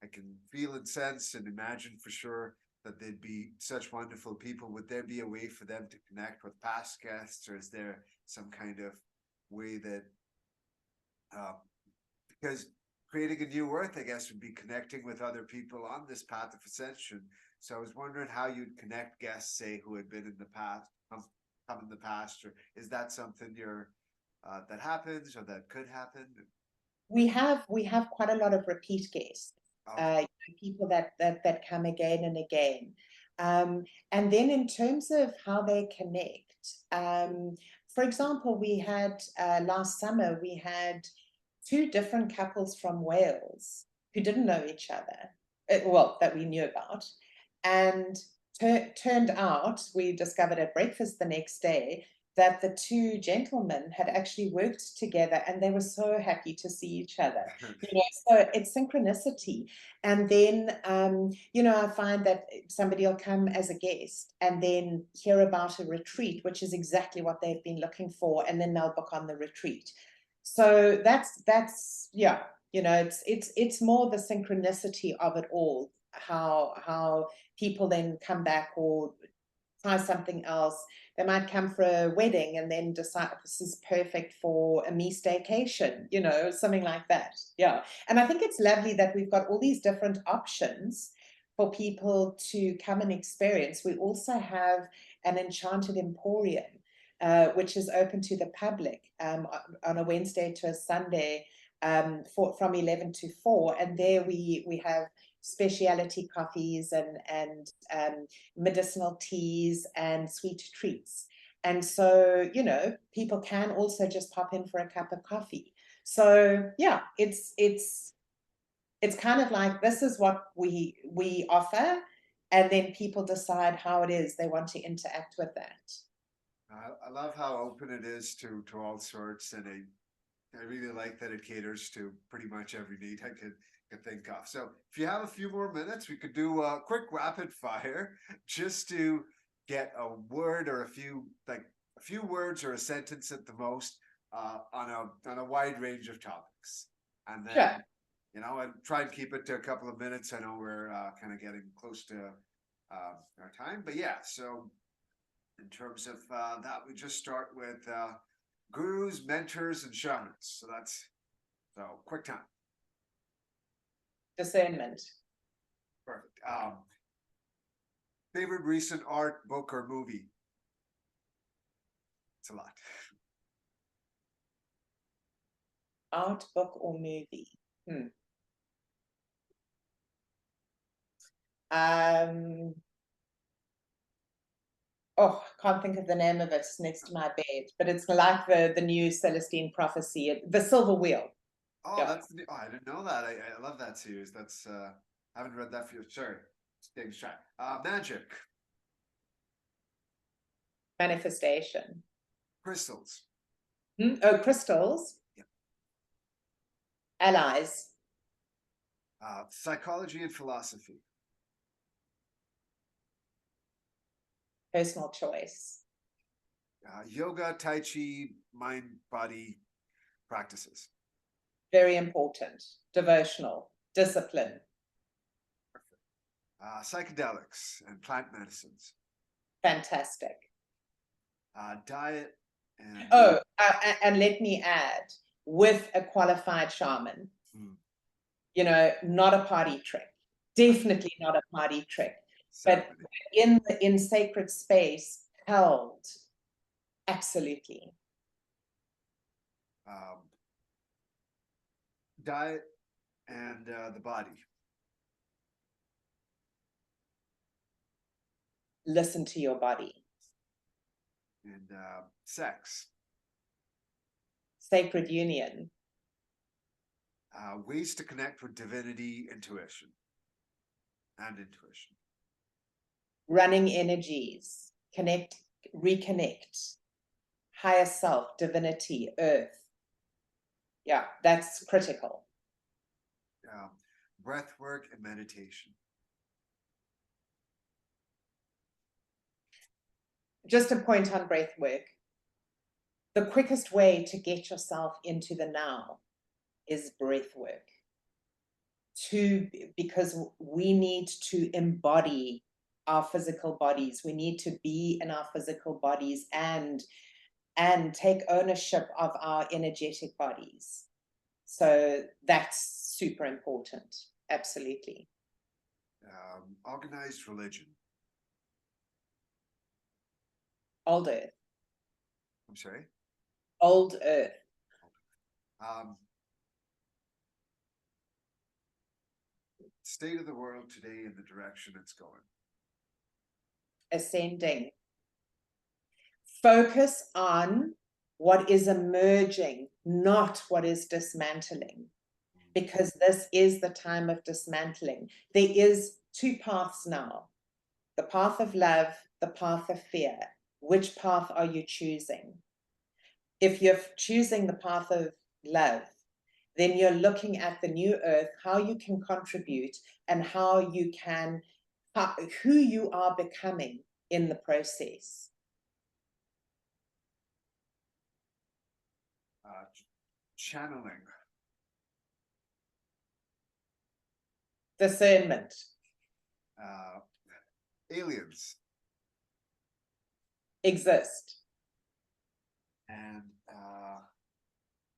I can feel and sense and imagine for sure that they'd be such wonderful people. Would there be a way for them to connect with past guests, or is there some kind of way that because creating a new earth, I guess, would be connecting with other people on this path of ascension. So I was wondering how you'd connect guests, say, who had been in the past, come in the past, or is that something that happens or that could happen? We have quite a lot of repeat guests, Okay. people that come again and again. And then in terms of how they connect, for example, we had last summer, we had 2 different couples from Wales who didn't know each other, well, that we knew about. And turned out, we discovered at breakfast the next day, that the 2 gentlemen had actually worked together and they were so happy to see each other. You know, so it's synchronicity. And then, you know, I find that somebody will come as a guest and then hear about a retreat, which is exactly what they've been looking for, and then they'll book on the retreat. So that's yeah, you know, it's more the synchronicity of it all, how people then come back or try something else. They might come for a wedding and then decide this is perfect for a me staycation, you know, something like that. Yeah. And I think it's lovely that we've got all these different options for people to come and experience. We also have an Enchanted Emporium, which is open to the public on a Wednesday to a Sunday, from 11 to 4, and there we have specialty coffees and medicinal teas and sweet treats. And so, you know, people can also just pop in for a cup of coffee. So yeah, it's kind of like, this is what we offer, and then people decide how it is they want to interact with that. I love how open it is to all sorts, and I really like that it caters to pretty much every need I could think of. So if you have a few more minutes, we could do a quick rapid fire just to get a word or a few words or a sentence at the most on a wide range of topics, and then Sure. you know, and try and keep it to a couple of minutes. I know we're kind of getting close to our time, but yeah. So in terms of that, we just start with gurus, mentors, and shamans. So that's quick time. Discernment. Perfect. Favorite recent art, book, or movie? It's a lot. Art, book, or movie? Oh, can't think of the name of it. It's next to my bed, but it's like the new Celestine prophecy, the Silver Wheel. Oh, Yeah. that's the, oh, I didn't know that. I love that series. That's I haven't read that for you. Sorry, getting shy. Magic, Manifestation. crystals, Oh, crystals. Yeah. Allies. Psychology and philosophy, Personal choice. yoga, tai chi, mind body practices, Very important. Devotional. Discipline. psychedelics and plant medicines, Fantastic. diet and Oh, and let me add, with a qualified shaman. You know, not a party trick. Definitely not a party trick. But in sacred space, held. Absolutely. Diet and the body. Listen to your body. And sex. Sacred union. Ways to connect with divinity, intuition. Running energies. Connect, reconnect. Higher self, divinity, earth. Yeah, that's critical. Breath work and meditation. Just a point on breath work. The quickest way to get yourself into the now is breath work. Because we need to embody our physical bodies. We need to be in our physical bodies and take ownership of our energetic bodies. So that's super important. Absolutely. Organized religion. Old Earth. I'm sorry? Old Earth. State of the world today and the direction it's going. Ascending. Focus on what is emerging, not what is dismantling, because this is the time of dismantling. There is two paths now, the path of love, the path of fear. Which path are you choosing? If you're choosing the path of love, then you're looking at the new earth, how you can contribute and how you can, who you are becoming in the process. Channeling. Discernment. Aliens. Exist. And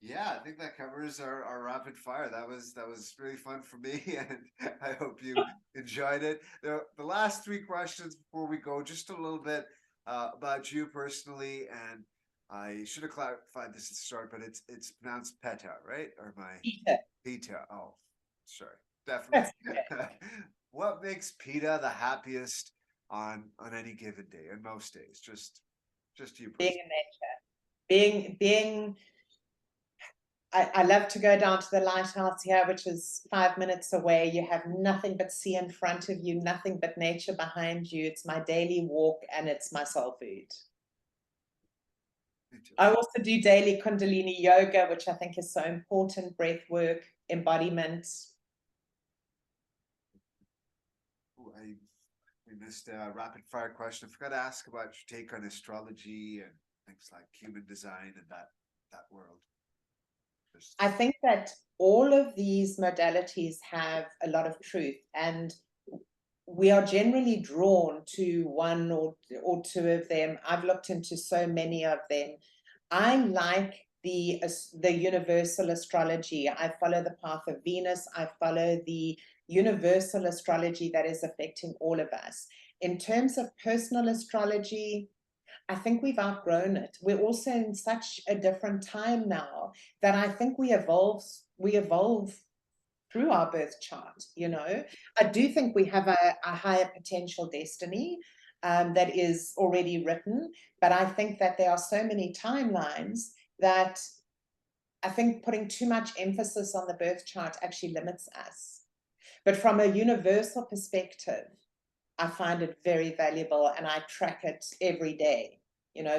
yeah, I think that covers our rapid fire. That was really fun for me, and I hope you enjoyed it. The last three questions before we go, just a little bit about you personally, and I should have clarified this at the start, but it's pronounced Peta, right? Or my Peter. Peta? Oh, sorry, definitely. That's okay. What makes Peta the happiest on any given day, and most days? Just you Being personally. in nature. Being I love to go down to the lighthouse here, which is 5 minutes away. You have nothing but sea in front of you, nothing but nature behind you. It's my daily walk and it's my soul food. Me too. I also do daily Kundalini yoga, which I think is so important, breath work, embodiment. Ooh, we missed a rapid fire question. I forgot to ask about your take on astrology and things like human design and that world. Just I think that all of these modalities have a lot of truth, and we are generally drawn to one or two of them. I've looked into so many of them. I like the universal astrology. I follow the path of Venus. I follow the universal astrology that is affecting all of us. In terms of personal astrology, I think we've outgrown it. We're also in such a different time now that I think we evolve through our birth chart. I do think we have a higher potential destiny that is already written, but I think that there are so many timelines that I think putting too much emphasis on the birth chart actually limits us. But from a universal perspective, I find it very valuable and I track it every day,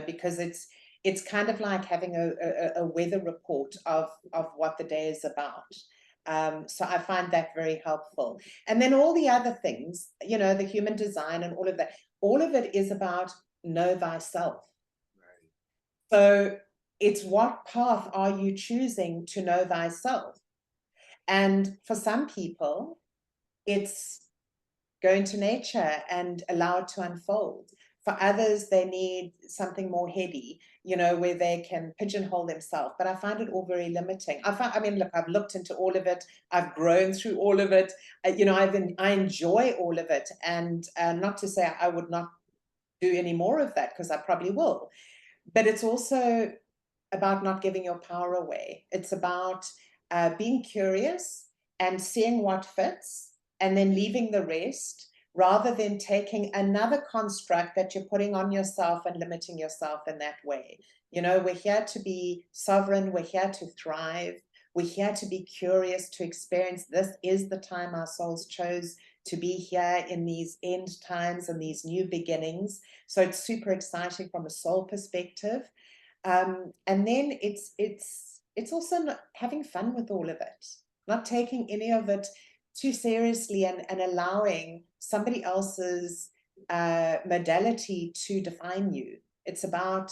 because it's kind of like having a weather report of what the day is about. So I find that very helpful. And then all the other things, the human design and all of it is about know thyself. right. So it's what path are you choosing to know thyself? And for some people, it's go into nature and allow it to unfold. For others, they need something more heady, where they can pigeonhole themselves. But I find it all very limiting. I mean, look, I've looked into all of it. I've grown through all of it. I enjoy all of it. And not to say I would not do any more of that, because I probably will. But it's also about not giving your power away. It's about being curious and seeing what fits and then leaving the rest, rather than taking another construct that you're putting on yourself and limiting yourself in that way. We're here to be sovereign. We're here to thrive. We're here to be curious, to experience. This is the time our souls chose to be here in these end times and these new beginnings. So it's super exciting from a soul perspective. And then it's also not having fun with all of it, not taking any of it too seriously, and allowing somebody else's modality to define you. It's about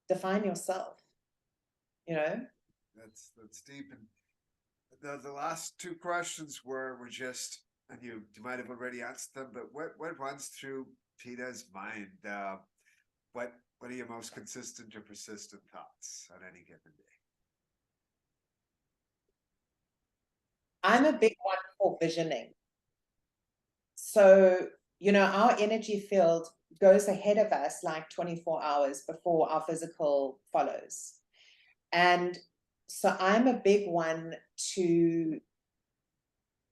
define yourself, you know. That's deep. And the last two questions were just, and you might have already answered them, but what runs through Peta's mind? What are your most consistent or persistent thoughts on any given day? I'm a big one for visioning. So, our energy field goes ahead of us like 24 hours before our physical follows. And so I'm a big one to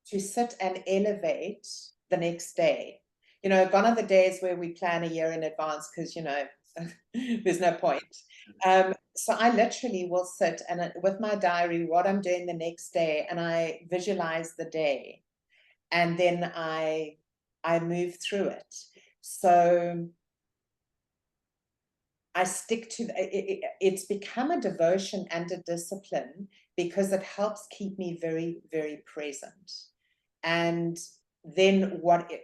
sit and elevate the next day. Gone are the days where we plan a year in advance, because there's no point. So I literally will sit and with my diary, what I'm doing the next day, and I visualize the day, and then I move through it. So I stick to it's become a devotion and a discipline, because it helps keep me very, very present. And then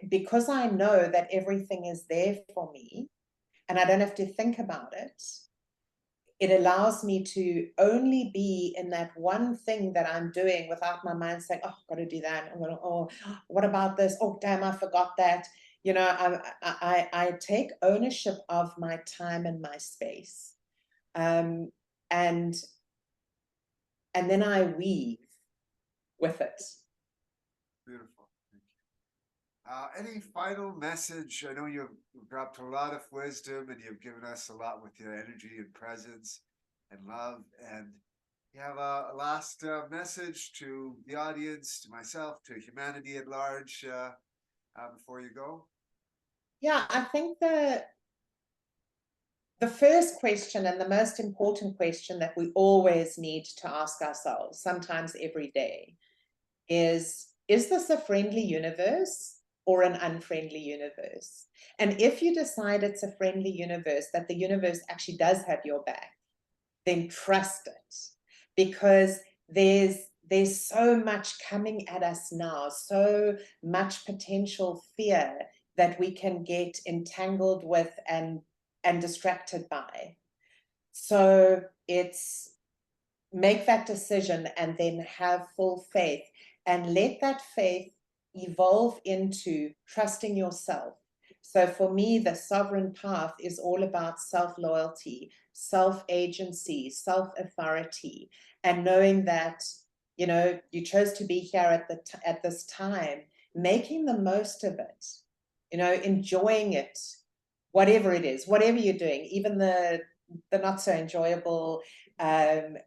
because I know that everything is there for me and I don't have to think about it, it allows me to only be in that one thing that I'm doing without my mind saying, oh, I've got to do that. I'm going to, oh, what about this? Oh, damn, I forgot that. I take ownership of my time and my space. And then I weave with it. Beautiful. Thank you. Any final message? I know you've dropped a lot of wisdom, and you've given us a lot with your energy and presence and love. And you have a last message to the audience, to myself, to humanity at large before you go? Yeah, I think the first question and the most important question that we always need to ask ourselves, sometimes every day, is this a friendly universe or an unfriendly universe? And if you decide it's a friendly universe, that the universe actually does have your back, then trust it, because there's so much coming at us now, so much potential fear that we can get entangled with and distracted by. So it's make that decision and then have full faith, and let that faith evolve into trusting yourself. So for me, the sovereign path is all about self-loyalty, self-agency, self-authority, and knowing that, you know, you chose to be here at this time, making the most of it, you know, enjoying it, whatever it is, whatever you're doing, even the not so enjoyable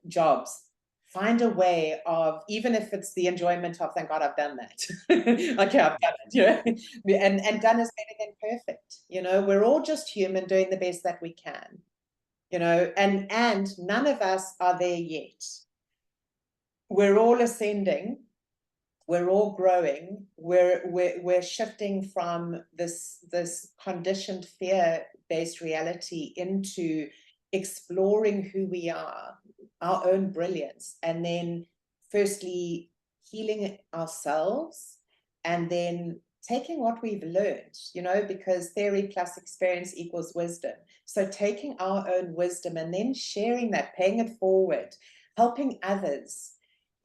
jobs. Find a way of, even if it's the enjoyment of, thank God I've done that. Okay, I've done it, you know, and done is better than perfect. You know, we're all just human doing the best that we can, you know, and none of us are there yet. We're all ascending. We're all growing. We're shifting from this conditioned fear-based reality into exploring who we are, our own brilliance, and then firstly healing ourselves, and then taking what we've learned, you know, because theory plus experience equals wisdom. So taking our own wisdom and then sharing that, paying it forward, helping others,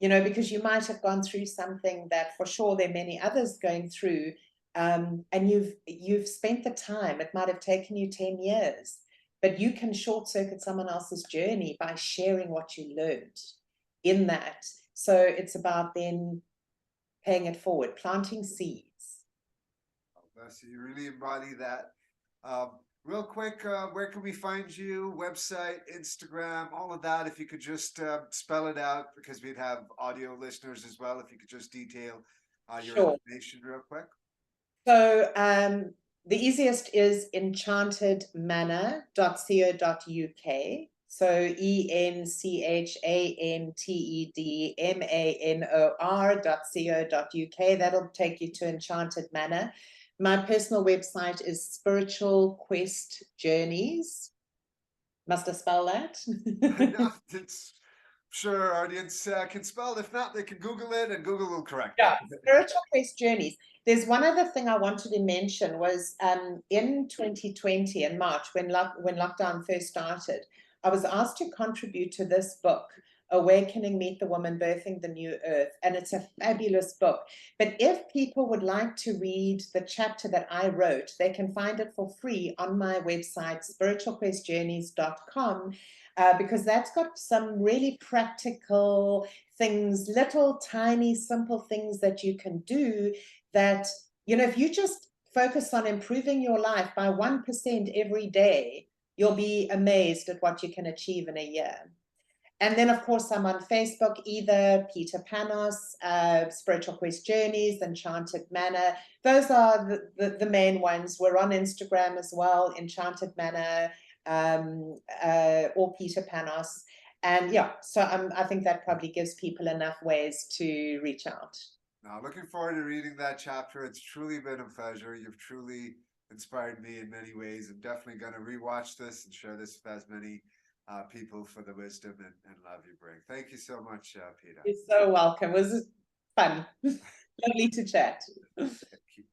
you know, because you might have gone through something that for sure there are many others going through, and you've spent the time. It might have taken you 10 years, but you can short circuit someone else's journey by sharing what you learned in that. So it's about then paying it forward, planting seeds. Oh, bless you. You really embody that. Real quick, where can we find you? Website, Instagram, all of that. If you could just spell it out, because we'd have audio listeners as well. If you could just detail your Sure. information real quick. So the easiest is enchantedmanor.co.uk. So ENCHANTEDMANOR.co.uk. That'll take you to Enchanted Manor. My personal website is Spiritual Quest Journeys. Must I spell that? No, it's sure our audience can spell it. If not, they can Google it, and Google will correct Yeah, it. Spiritual Quest Journeys. There's one other thing I wanted to mention was in 2020 in March, when lockdown first started, I was asked to contribute to this book, Awakening, Meet the Woman, Birthing the New Earth. And it's a fabulous book. But if people would like to read the chapter that I wrote, they can find it for free on my website, spiritualquestjourneys.com, because that's got some really practical things, little tiny simple things that you can do that, you know, if you just focus on improving your life by 1% every day, you'll be amazed at what you can achieve in a year. And then, of course, I'm on Facebook, either Peta Panos, Spiritual Quest Journeys, Enchanted Manor. Those are the main ones. We're on Instagram as well, Enchanted Manor, or Peta Panos. And yeah, so I think that probably gives people enough ways to reach out. Now, looking forward to reading that chapter. It's truly been a pleasure. You've truly inspired me in many ways. I'm definitely going to rewatch this and share this with as many people for the wisdom and love you bring. Thank you so much, Peta. You're so welcome. It was fun. Lovely to chat.